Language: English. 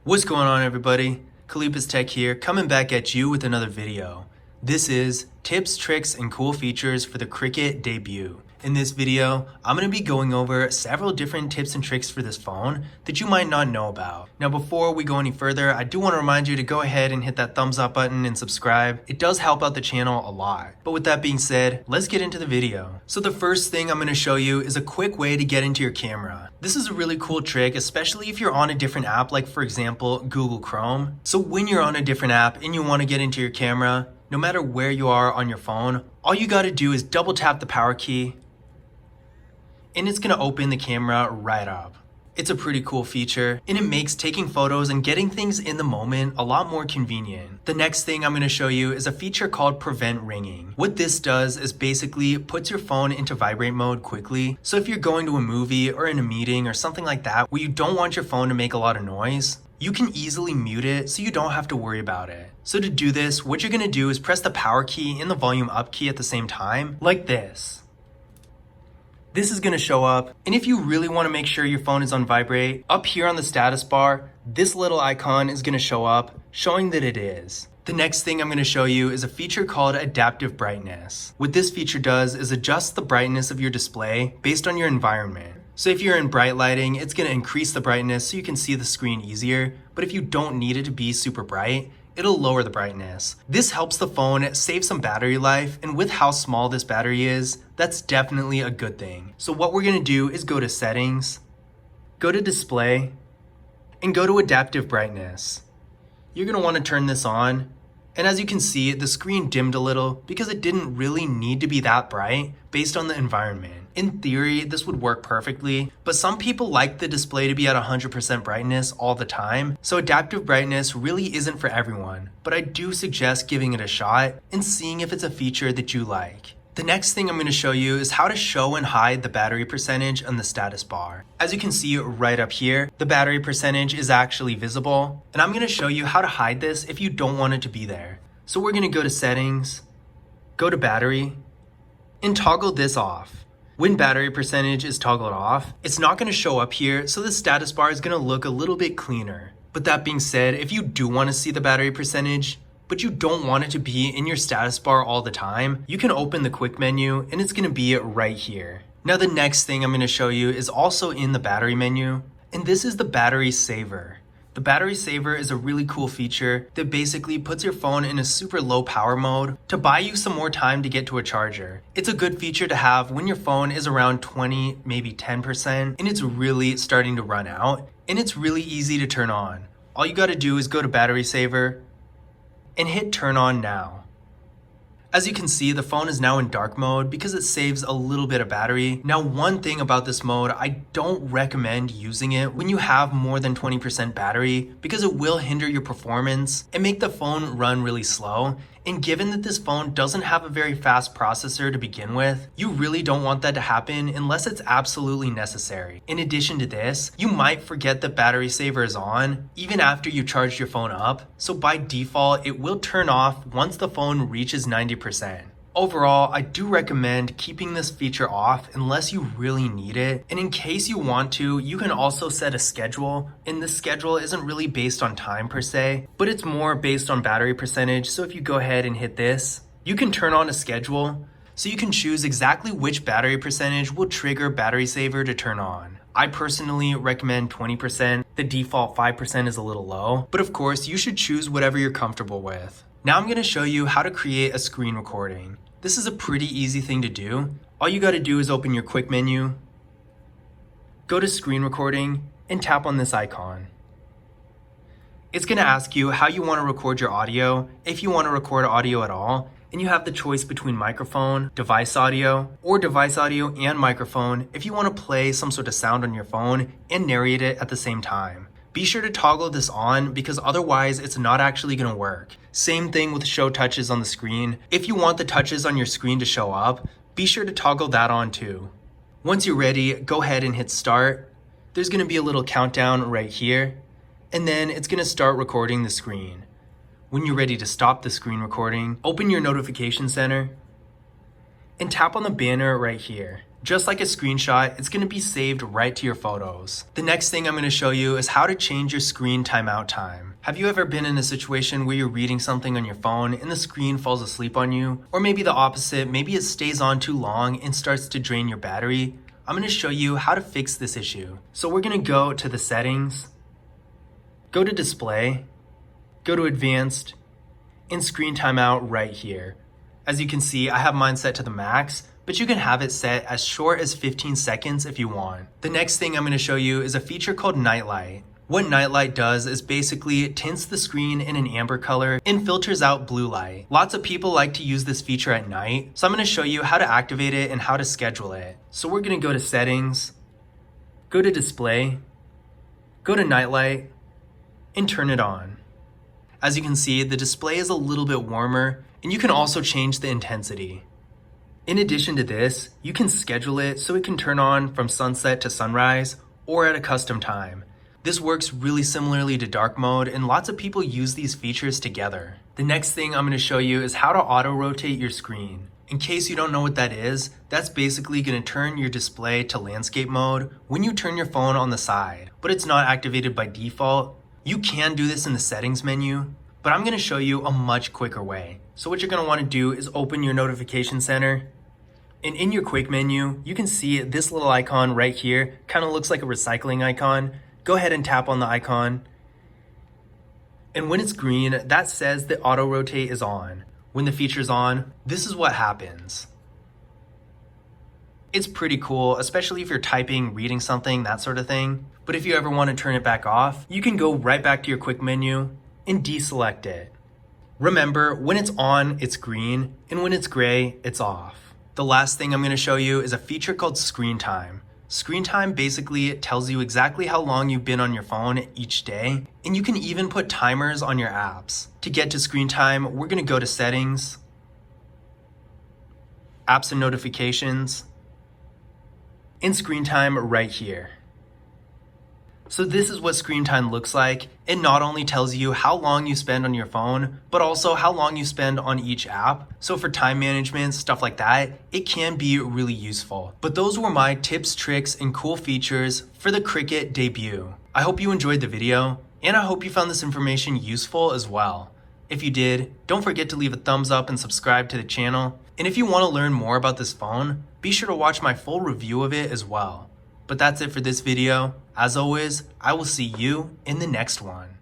What's going on, everybody? Khalipa's Tech here, coming back at you with another video. This is tips, tricks, and cool features for the Cricut debut. In this video, I'm going to be going over several different tips and tricks for this phone that you might not know about. Now, before we go any further, I do want to remind you to go ahead and hit that thumbs up button and subscribe. It does help out the channel a lot. But with that being said, let's get into the video. So the first thing I'm going to show you is a quick way to get into your camera. This is a really cool trick, especially if you're on a different app, like for example, Google Chrome. So when you're on a different app and you want to get into your camera, no matter where you are on your phone, all you got to do is double tap the power key, and it's going to open the camera right up. It's a pretty cool feature, and it makes taking photos and getting things in the moment a lot more convenient. The next thing I'm going to show you is a feature called Prevent Ringing. What this does is basically puts your phone into vibrate mode quickly. So if you're going to a movie or in a meeting or something like that where you don't want your phone to make a lot of noise, you can easily mute it so you don't have to worry about it. So to do this, what you're going to do is press the power key and the volume up key at the same time, like this. This is going to show up, and if you really want to make sure your phone is on vibrate, up here on the status bar, this little icon is going to show up, showing that it is. The next thing I'm going to show you is a feature called Adaptive Brightness. What this feature does is adjust the brightness of your display based on your environment. So if you're in bright lighting, it's going to increase the brightness so you can see the screen easier, but if you don't need it to be super bright, it'll lower the brightness. This helps the phone save some battery life, and with how small this battery is, that's definitely a good thing. So what we're gonna do is go to Settings, go to Display, and go to Adaptive Brightness. You're gonna wanna turn this on, and as you can see, the screen dimmed a little because it didn't really need to be that bright based on the environment. In theory, this would work perfectly, but some people like the display to be at 100% brightness all the time, so adaptive brightness really isn't for everyone, but I do suggest giving it a shot and seeing if it's a feature that you like. The next thing I'm going to show you is how to show and hide the battery percentage on the status bar. As you can see right up here, the battery percentage is actually visible, and I'm going to show you how to hide this if you don't want it to be there. So we're going to go to Settings, go to Battery, and toggle this off. When battery percentage is toggled off, it's not going to show up here, so the status bar is going to look a little bit cleaner. But that being said, if you do want to see the battery percentage, but you don't want it to be in your status bar all the time, you can open the quick menu and it's going to be right here. Now the next thing I'm going to show you is also in the battery menu, and this is the battery saver. The battery saver is a really cool feature that basically puts your phone in a super low power mode to buy you some more time to get to a charger. It's a good feature to have when your phone is around 20, maybe 10%, and it's really starting to run out, and it's really easy to turn on. All you gotta do is go to battery saver and hit turn on now. As you can see, the phone is now in dark mode because it saves a little bit of battery. Now, one thing about this mode, I don't recommend using it when you have more than 20% battery because it will hinder your performance and make the phone run really slow. And given that this phone doesn't have a very fast processor to begin with, you really don't want that to happen unless it's absolutely necessary. In addition to this, you might forget that battery saver is on even after you charged your phone up, so by default, it will turn off once the phone reaches 90%. Overall, I do recommend keeping this feature off unless you really need it. And in case you want to, you can also set a schedule. And this schedule isn't really based on time per se, but it's more based on battery percentage. So if you go ahead and hit this, you can turn on a schedule so you can choose exactly which battery percentage will trigger battery saver to turn on. I personally recommend 20%. The default 5% is a little low, but of course you should choose whatever you're comfortable with. Now I'm going to show you how to create a screen recording. This is a pretty easy thing to do. All you got to do is open your quick menu, go to screen recording, and tap on this icon. It's going to ask you how you want to record your audio, if you want to record audio at all, and you have the choice between microphone, device audio, or device audio and microphone if you want to play some sort of sound on your phone and narrate it at the same time. Be sure to toggle this on because otherwise it's not actually going to work. Same thing with show touches on the screen. If you want the touches on your screen to show up, be sure to toggle that on too. Once you're ready, go ahead and hit start. There's going to be a little countdown right here, and then it's going to start recording the screen. When you're ready to stop the screen recording, open your notification center, and tap on the banner right here. Just like a screenshot, it's going to be saved right to your photos. The next thing I'm going to show you is how to change your screen timeout time. Have you ever been in a situation where you're reading something on your phone and the screen falls asleep on you? Or maybe the opposite, maybe it stays on too long and starts to drain your battery? I'm going to show you how to fix this issue. So we're going to go to the settings, go to display, go to advanced, and screen timeout right here. As you can see, I have mine set to the max, but you can have it set as short as 15 seconds if you want. The next thing I'm going to show you is a feature called Nightlight. What Nightlight does is basically it tints the screen in an amber color and filters out blue light. Lots of people like to use this feature at night, so I'm going to show you how to activate it and how to schedule it. So we're going to go to settings, go to display, go to Nightlight, and turn it on. As you can see, the display is a little bit warmer, and you can also change the intensity. In addition to this, you can schedule it so it can turn on from sunset to sunrise or at a custom time. This works really similarly to dark mode, and lots of people use these features together. The next thing I'm going to show you is how to auto-rotate your screen. In case you don't know what that is, that's basically going to turn your display to landscape mode when you turn your phone on the side, but it's not activated by default. You can do this in the settings menu, but I'm going to show you a much quicker way. So what you're going to want to do is open your notification center, and in your quick menu, you can see this little icon right here, kind of looks like a recycling icon. Go ahead and tap on the icon. And when it's green, that says that auto rotate is on. When the feature's on, this is what happens. It's pretty cool, especially if you're typing, reading something, that sort of thing. But if you ever want to turn it back off, you can go right back to your quick menu and deselect it. Remember, when it's on, it's green, and when it's gray, it's off. The last thing I'm going to show you is a feature called Screen Time. Screen Time basically tells you exactly how long you've been on your phone each day, and you can even put timers on your apps. To get to Screen Time, we're going to go to Settings, Apps and Notifications, and Screen Time right here. So this is what screen time looks like. It not only tells you how long you spend on your phone, but also how long you spend on each app. So for time management, stuff like that, it can be really useful. But those were my tips, tricks, and cool features for the Cricut debut. I hope you enjoyed the video, and I hope you found this information useful as well. If you did, don't forget to leave a thumbs up and subscribe to the channel. And if you want to learn more about this phone, be sure to watch my full review of it as well. But that's it for this video. As always, I will see you in the next one.